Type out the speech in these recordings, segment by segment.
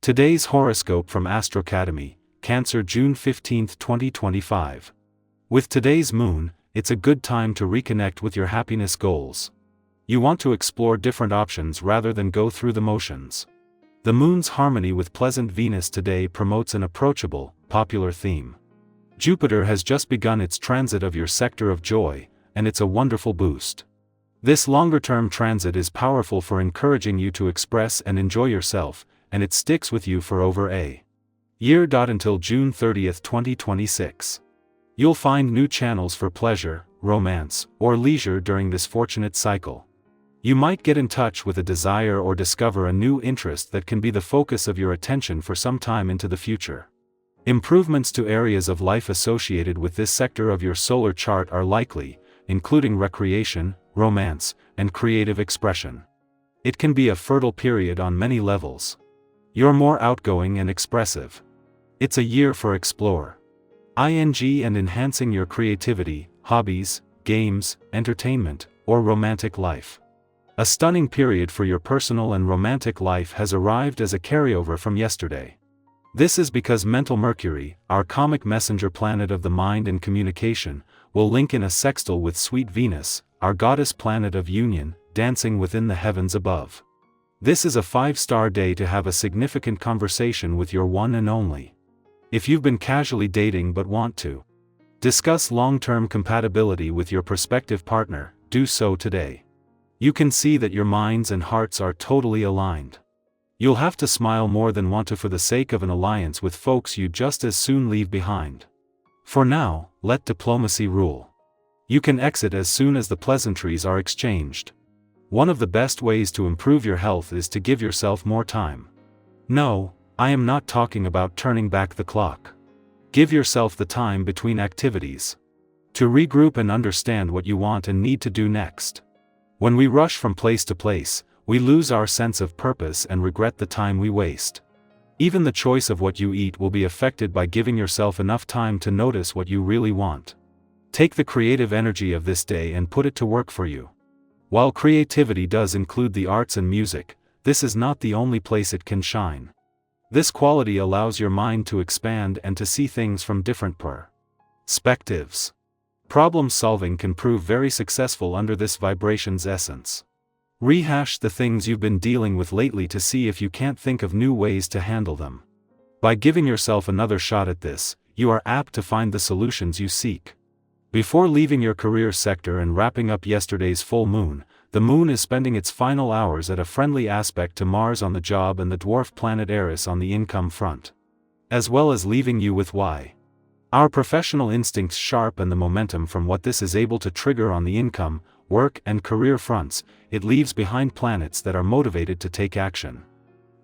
Today's horoscope from Astrocademy, Cancer, June 15, 2025. With today's moon, it's a good time to reconnect with your happiness goals. You want to explore different options rather than go through the motions. The moon's harmony with pleasant Venus today promotes an approachable, popular theme. Jupiter has just begun its transit of your sector of joy, and it's a wonderful boost. This longer-term transit is powerful for encouraging you to express and enjoy yourself, and it sticks with you for over a year. Until June 30, 2026. You'll find new channels for pleasure, romance, or leisure during this fortunate cycle. You might get in touch with a desire or discover a new interest that can be the focus of your attention for some time into the future. Improvements to areas of life associated with this sector of your solar chart are likely, including recreation, romance, and creative expression. It can be a fertile period on many levels. You're more outgoing and expressive. It's a year for explore. And enhancing your creativity, hobbies, games, entertainment, or romantic life. A stunning period for your personal and romantic life has arrived as a carryover from yesterday. This is because mental Mercury, our comic messenger planet of the mind and communication, will link in a sextile with sweet Venus, our goddess planet of union, dancing within the heavens above. This is a 5-star day to have a significant conversation with your one and only. If you've been casually dating but want to discuss long-term compatibility with your prospective partner, do so today. You can see that your minds and hearts are totally aligned. You'll have to smile more than want to for the sake of an alliance with folks you just as soon leave behind. For now, let diplomacy rule. You can exit as soon as the pleasantries are exchanged. One of the best ways to improve your health is to give yourself more time. No, I am not talking about turning back the clock. Give yourself the time between activities to regroup and understand what you want and need to do next. When we rush from place to place, we lose our sense of purpose and regret the time we waste. Even the choice of what you eat will be affected by giving yourself enough time to notice what you really want. Take the creative energy of this day and put it to work for you. While creativity does include the arts and music, this is not the only place it can shine. This quality allows your mind to expand and to see things from different perspectives. Problem solving can prove very successful under this vibration's essence. Rehash the things you've been dealing with lately to see if you can't think of new ways to handle them. By giving yourself another shot at this, you are apt to find the solutions you seek. Before leaving your career sector and wrapping up yesterday's full moon, the moon is spending its final hours at a friendly aspect to Mars on the job and the dwarf planet Eris on the income front. As well as leaving you with our professional instincts sharp and the momentum from what this is able to trigger on the income, work and career fronts. It leaves behind planets that are motivated to take action.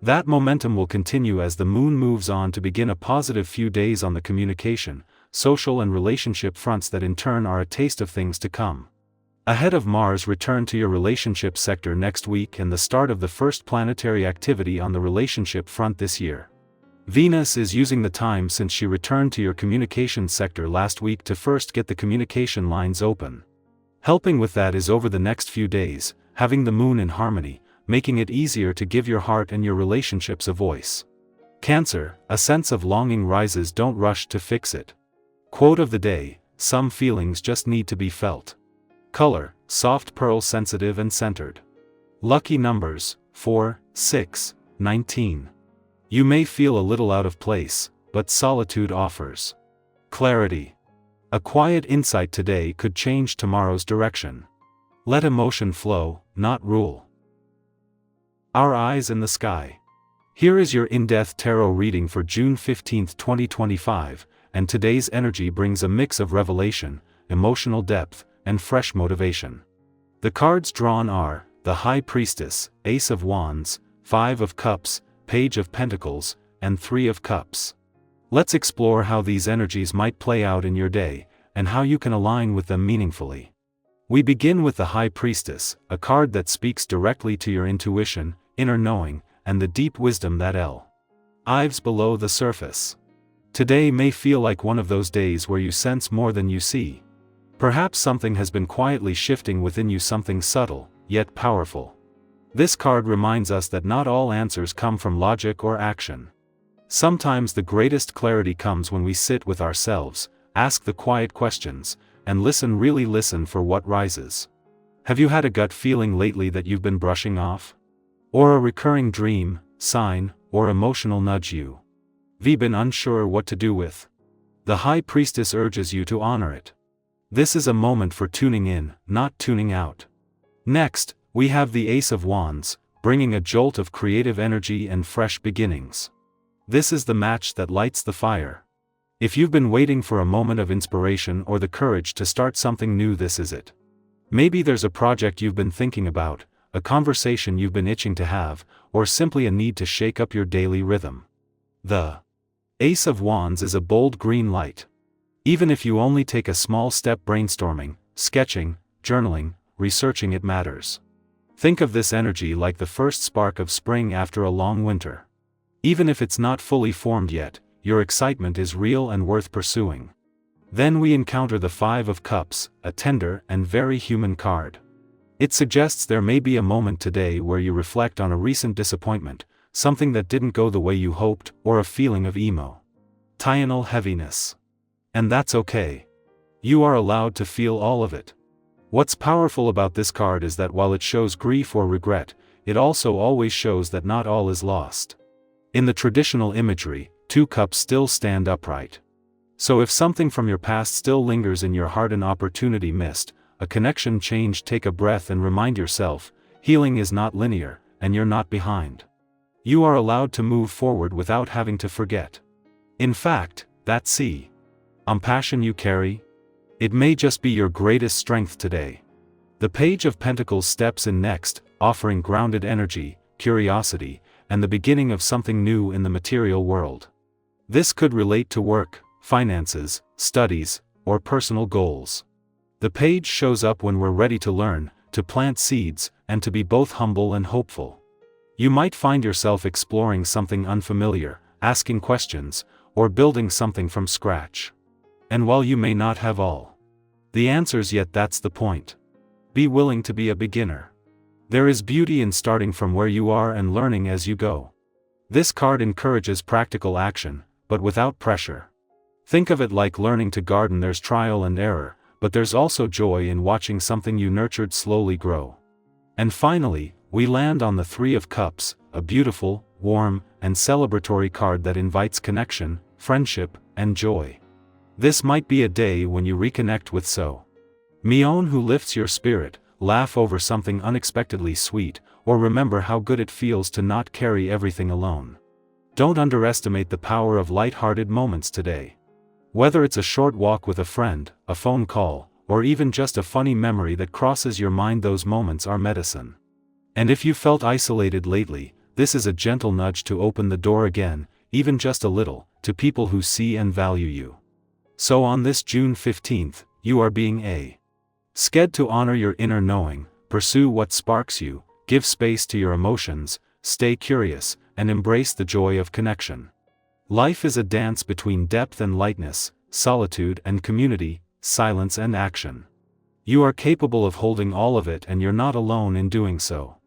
That momentum will continue as the moon moves on to begin a positive few days on the communication, social and relationship fronts that in turn are a taste of things to come. Ahead of Mars' return to your relationship sector next week and the start of the first planetary activity on the relationship front this year. Venus is using the time since she returned to your communication sector last week to first get the communication lines open. Helping with that is over the next few days, having the moon in harmony, making it easier to give your heart and your relationships a voice. Cancer, a sense of longing rises, don't rush to fix it. Quote of the day, some feelings just need to be felt. Color, soft pearl, sensitive and centered. Lucky numbers, 4, 6, 19. You may feel a little out of place, but solitude offers clarity. A quiet insight today could change tomorrow's direction. Let emotion flow, not rule. Our eyes in the sky. Here is your in-depth tarot reading for June 15, 2025, and today's energy brings a mix of revelation, emotional depth, and fresh motivation. The cards drawn are the High Priestess, Ace of Wands, 5 of Cups, Page of Pentacles, and 3 of Cups. Let's explore how these energies might play out in your day, and how you can align with them meaningfully. We begin with the High Priestess, a card that speaks directly to your intuition, inner knowing, and the deep wisdom that lives below the surface. Today may feel like one of those days where you sense more than you see. Perhaps something has been quietly shifting within you, something subtle, yet powerful. This card reminds us that not all answers come from logic or action. Sometimes the greatest clarity comes when we sit with ourselves, ask the quiet questions, and really listen for what rises. Have you had a gut feeling lately that you've been brushing off? Or a recurring dream, sign, or emotional nudge you've been unsure what to do with? The High Priestess urges you to honor it. This is a moment for tuning in, not tuning out. Next, we have the Ace of Wands, bringing a jolt of creative energy and fresh beginnings. This is the match that lights the fire. If you've been waiting for a moment of inspiration or the courage to start something new, this is it. Maybe there's a project you've been thinking about, a conversation you've been itching to have, or simply a need to shake up your daily rhythm. The Ace of Wands is a bold green light. Even if you only take a small step, brainstorming, sketching, journaling, researching, it matters. Think of this energy like the first spark of spring after a long winter. Even if it's not fully formed yet, your excitement is real and worth pursuing. Then we encounter the Five of Cups, a tender and very human card. It suggests there may be a moment today where you reflect on a recent disappointment, something that didn't go the way you hoped, or a feeling of emotional heaviness. And that's okay. You are allowed to feel all of it. What's powerful about this card is that while it shows grief or regret, it also always shows that not all is lost. In the traditional imagery, two cups still stand upright. So if something from your past still lingers in your heart, an opportunity missed, a connection changed, take a breath and remind yourself, healing is not linear, and you're not behind. You are allowed to move forward without having to forget. In fact, that passion you carry, it may just be your greatest strength today. The Page of Pentacles steps in next, offering grounded energy, curiosity, and the beginning of something new in the material world. This could relate to work, finances, studies, or personal goals. The page shows up when we're ready to learn, to plant seeds, and to be both humble and hopeful. You might find yourself exploring something unfamiliar, asking questions, or building something from scratch. And while you may not have all the answers yet, that's the point. Be willing to be a beginner. There is beauty in starting from where you are and learning as you go. This card encourages practical action, but without pressure. Think of it like learning to garden. There's trial and error, but there's also joy in watching something you nurtured slowly grow. And finally, we land on the Three of Cups, a beautiful, warm, and celebratory card that invites connection, friendship, and joy. This might be a day when you reconnect with someone who lifts your spirit, laugh over something unexpectedly sweet, or remember how good it feels to not carry everything alone. Don't underestimate the power of light-hearted moments today. Whether it's a short walk with a friend, a phone call, or even just a funny memory that crosses your mind, those moments are medicine. And if you felt isolated lately, this is a gentle nudge to open the door again, even just a little, to people who see and value you. So on this June 15th, you are being asked to honor your inner knowing, pursue what sparks you, give space to your emotions, stay curious, and embrace the joy of connection. Life is a dance between depth and lightness, solitude and community, silence and action. You are capable of holding all of it, and you're not alone in doing so.